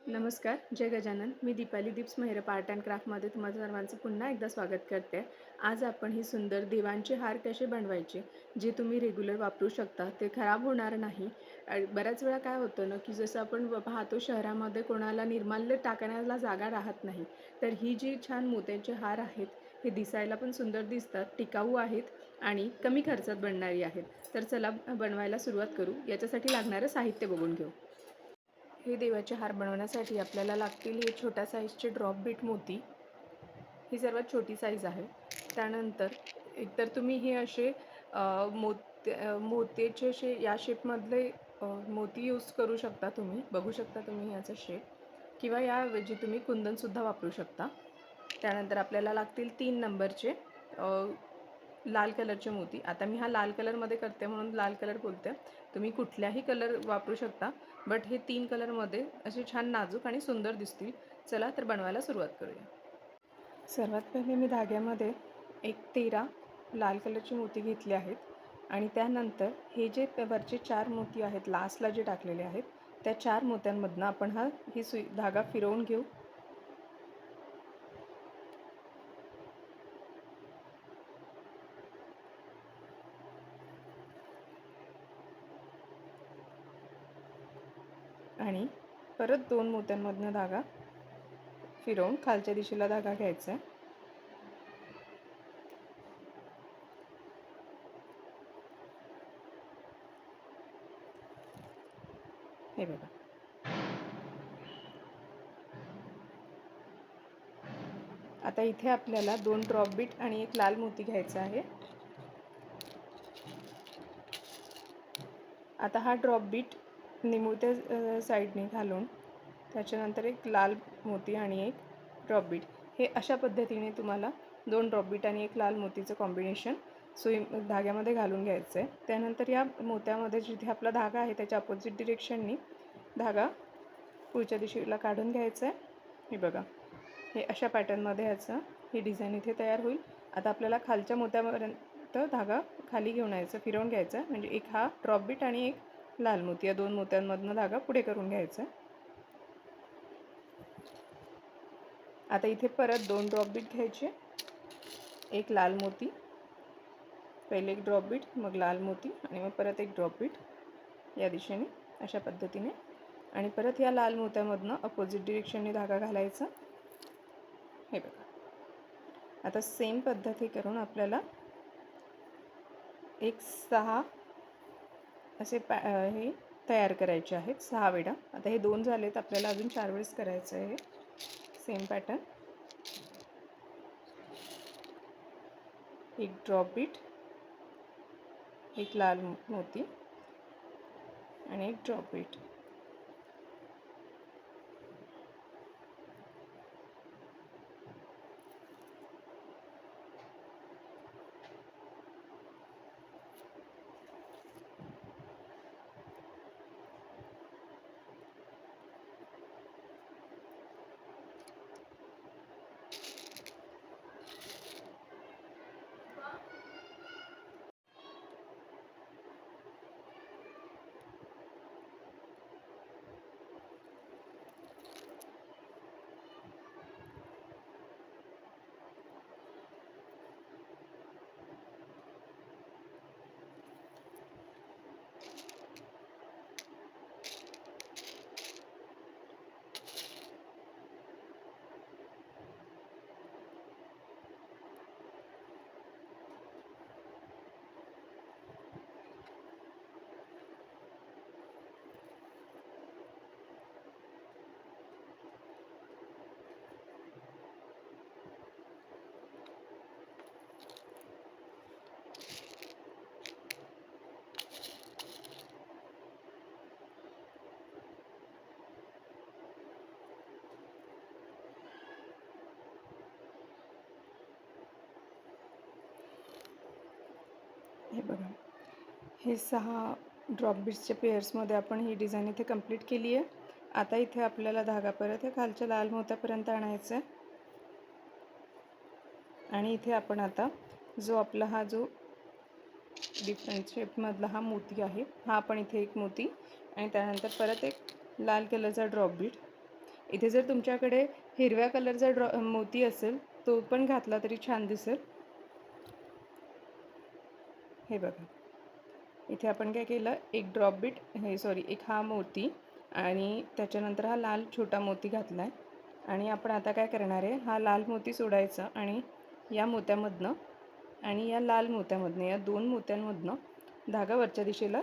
नमस्कार, जय गजानन. मी Deepali Deep's मेहरप art and क्राफ्टमध्ये तुम्हा सर्वांचं पुन्हा एकदा स्वागत करते. आज आपण ही सुंदर देवांचे हार कसे बनवायचे, जे तुम्ही रेग्युलर वापरू शकता, ते खराब होणार नाही. बऱ्याच वेळा काय होतं ना, की जसं आपण पाहतो शहरामध्ये कोणाला निर्माल्य टाकण्याला जागा राहत नाही. तर ही जी छान मोत्याचे हार आहेत, हे दिसायला पण सुंदर दिसतात, टिकाऊ आहेत आणि कमी खर्चात बनणारी आहेत. तर चला बनवायला सुरुवात करू. याच्यासाठी लागणारं साहित्य बघून घेऊ. हे देवाचे हार बनवण्यासाठी आपल्याला लागतील हे छोट्या साईजचे ड्रॉप बीट मोती. ही सर्वात छोटी साईज आहे. त्यानंतर एकतर तुम्ही हे असे मोत्याचे असे या शेपमधले मोती यूज करू शकता तुम्ही. बघू शकता तुम्ही याचा शेप किंवा याऐवजी तुम्ही कुंदनसुद्धा वापरू शकता. त्यानंतर आपल्याला लागतील 3 नंबरचे लाल कलरचे मोती. आता मी हा लाल कलरमध्ये करते म्हणून लाल कलर बोलते. तुम्ही कुठल्याही कलर वापरू शकता, बट हे 3 कलरमध्ये असे छान नाजूक आणि सुंदर दिसतील. चला तर बनवायला सुरुवात करूया. सर्वात पहिले मी धाग्यामध्ये एक 13 लाल कलरचे मोती घेतले आहेत आणि त्यानंतर हे जे वरचे 4 मोती आहेत लास्टला जे टाकलेले आहेत, त्या 4 मोत्यांमधनं आपण ही धागा फिरवून घेऊ. आणि परत 2 मोत्यांमधनं धागा फिरवून खालच्या दिशेला धागा घ्यायचा आहे. हे बघा. आता इथे आपल्याला 2 ड्रॉप बीट आणि एक लाल मोती घ्यायचा आहे. आता हा ड्रॉप बीट निमुळत्या साईडने घालून त्याच्यानंतर एक लाल मोती आणि एक ड्रॉप बीट हे अशा पद्धतीने तुम्हाला 2 ड्रॉप बीट आणि एक लाल मोतीचं कॉम्बिनेशन धाग्यामध्ये घालून घ्यायचं आहे. त्यानंतर या मोत्यामध्ये जिथे आपला धागा आहे त्याच्या अपोजिट डिरेक्शननी धागा पुढच्या दिशेला काढून घ्यायचा आहे. हे बघा, हे अशा पॅटर्नमध्ये याचं ही डिझाईन इथे तयार होईल. आता आपल्याला खालच्या मोत्यापर्यंत धागा खाली घेऊन यायचा, फिरवून घ्यायचा, म्हणजे एक हा ड्रॉप बीट आणि एक लाल मोती या 2 मोत्यांमधनं धागा पुढे करून घ्यायचा. आता इथे परत 2 ड्रॉप बीट घ्यायचे, एक लाल मोती, पहिले एक ड्रॉप बीट, मग लाल मोती आणि मग परत एक ड्रॉप बीट या दिशेने अशा पद्धतीने आणि परत या लाल मोत्यामधनं अपोजिट डिरेक्शनने धागा घालायचा. हे बघा. आता सेम पद्धती करून आपल्याला एक 6 असे हे तयार करायचे आहेत, 6 वेळा. आता हे 2 झालेत, आपल्याला अजून 4 वेळेस करायचं आहे. सेम पॅटर्न, एक ड्रॉप बीट, एक लाल मोती आणि एक ड्रॉप बीट. हे बघा, हे 6 ड्रॉप बीट्सच्या पेयर्समध्ये आपण ही डिझाईन इथे कंप्लीट केली आहे. आता इथे आपल्याला धागा परत हे खालच्या लाल मोत्यापर्यंत आणायचा आहे आणि इथे आपण आता जो आपला हा जो डिफरंट शेपमधला हा मोती आहे, हा आपण इथे एक मोती आणि त्यानंतर परत एक लाल कलरचा ड्रॉप बीट इथे जर तुमच्याकडे हिरव्या कलरचा मोती असेल तो पण घातला तरी छान दिसेल. हे बघा, इथे आपण काय केलं, एक ड्रॉप बीट एक हा मोती आणि त्याच्यानंतर हा लाल छोटा मोती घातला आहे. आणि आपण आता काय करणार आहे, हा लाल मोती सोडायचा आणि या मोत्यामधनं आणि या लाल मोत्यामधनं, या दोन मोत्यांमधनं धागा वरच्या दिशेला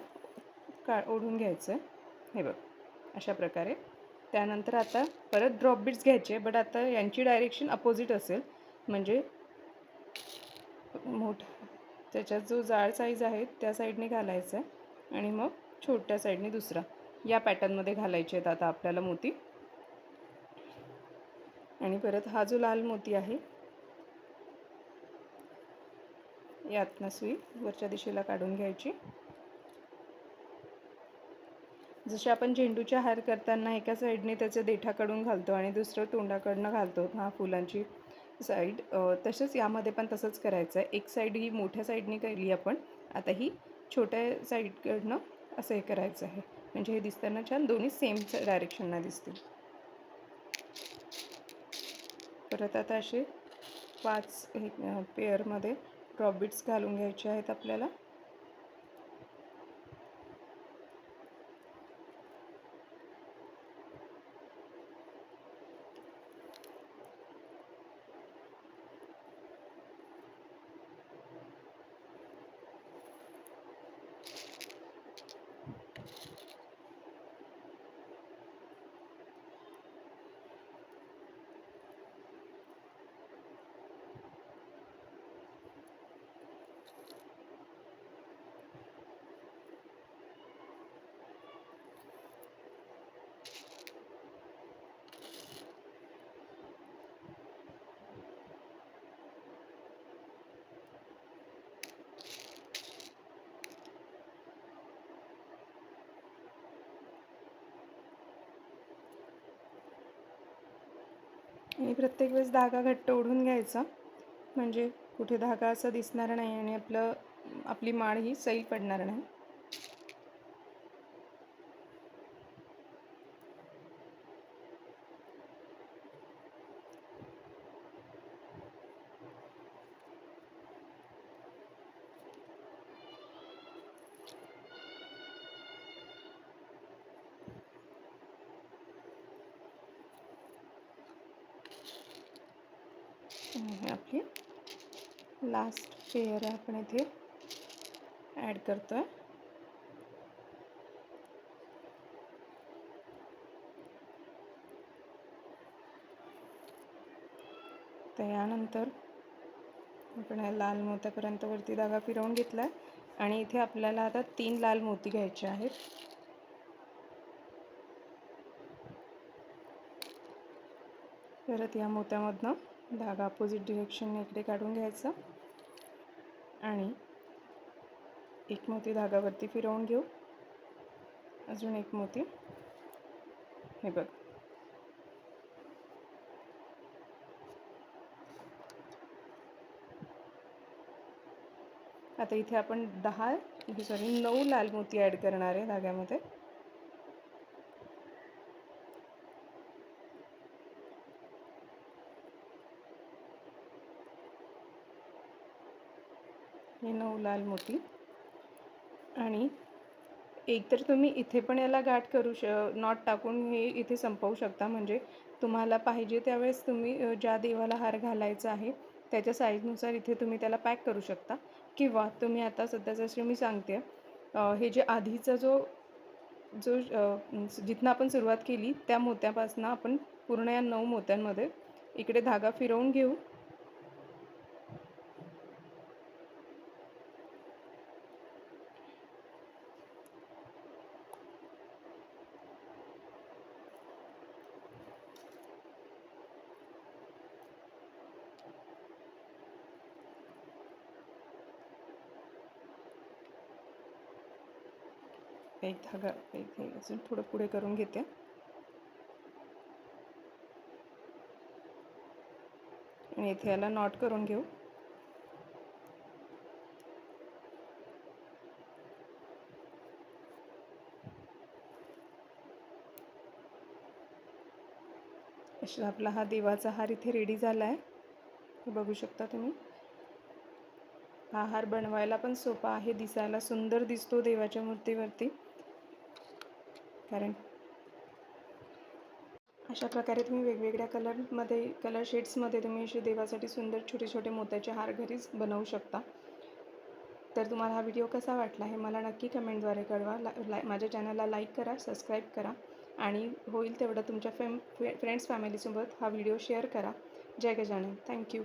ओढून घ्यायचं आहे. हे बघ, अशा प्रकारे. त्यानंतर आता परत ड्रॉप बीट्स घ्यायचे, बट आता यांची डायरेक्शन अपोजिट असेल, म्हणजे त्याच्यात जो जाड साईज आहे त्या साईडने घालायचं आहे आणि मग छोट्या साईडने दुसरा या पॅटर्नमध्ये घालायचे आहेत आता आपल्याला मोती. आणि परत हा जो लाल मोती आहे यातनं सुई वरच्या दिशेला काढून घ्यायची. जसे आपण झेंडूच्या हार करताना एका साईडने त्याचं देठा काढून घालतो आणि दुसरं तोंडाकडनं घालतो हा फुलांची साईड, तसंच यामध्ये पण तसंच करायचं आहे. एक साईड ही मोठ्या साईडने केली आपण, आता ही छोट्या साईडकडनं असं हे करायचं आहे, म्हणजे हे दिसताना छान दोन्ही सेम डायरेक्शनला दिसतील. परत आता असे 5 पेअरमध्ये ड्रॉप बीट्स घालून घ्यायचे आहेत आपल्याला. आणि प्रत्येक वेळेस धागा घट्ट ओढून घ्यायचा, म्हणजे कुठे धागा असा दिसणार नाही आणि आपली माळ ही सैल पडणार नाही. हे आपली लास्ट पेअर आपण इथे ॲड करतोय. तर यानंतर आपण लाल मोत्यापर्यंत वरती धागा फिरवून घेतला आणि इथे आपल्याला आता 3 लाल मोती घ्यायचे आहेत. परत या मोत्यामधनं धागा अपोजिट डिरेक्शनने इकडे काढून घ्यायचा आणि एक मोती धागावरती फिरवून घेऊ, अजून एक मोती. हे बघ, आता इथे आपण 9 लाल मोती ॲड करणार आहे धाग्यामध्ये. हे 9 लाल मोती. आणि एकतर तुम्ही इथे पण याला गाठ करू नॉट टाकून हे इथे संपवू शकता, म्हणजे तुम्हाला पाहिजे त्यावेळेस तुम्ही ज्या देवाला हार घालायचा आहे त्याच्या साईजनुसार इथे तुम्ही त्याला पॅक करू शकता. किंवा तुम्ही आता सध्या जसे मी सांगते, हे जे आधीचा जो जो जिथनं आपण सुरुवात केली त्या मोत्यापासून आपण पूर्ण या 9 मोत्यांमध्ये इकडे धागा फिरवून घेऊ. एक धागा अजून थोडं पुढे करून घेते आणि इथे याला नॉट करून घेऊ. अशा आपला हा देवाचा हार इथे रेडी झाला आहे. हे बघू शकता तुम्ही. हा हार बनवायला पण सोपा आहे, दिसायला सुंदर दिसतो देवाच्या मूर्तीवरती. कारण अशा प्रकारे तुम्ही वेगवेगळ्या कलर शेड्समध्ये तुम्ही असे देवासाठी सुंदर छोटे छोटे मोत्याचे हार घरीच बनवू शकता. तर तुम्हाला हा व्हिडिओ कसा वाटला हे मला नक्की कमेंटद्वारे कळवा. माझ्या चॅनलला लाईक करा, सबस्क्राईब करा आणि होईल तेवढं तुमच्या फ्रेंड्स फॅमिलीसोबत हा व्हिडिओ शेअर करा. जय गजानन. थँक्यू.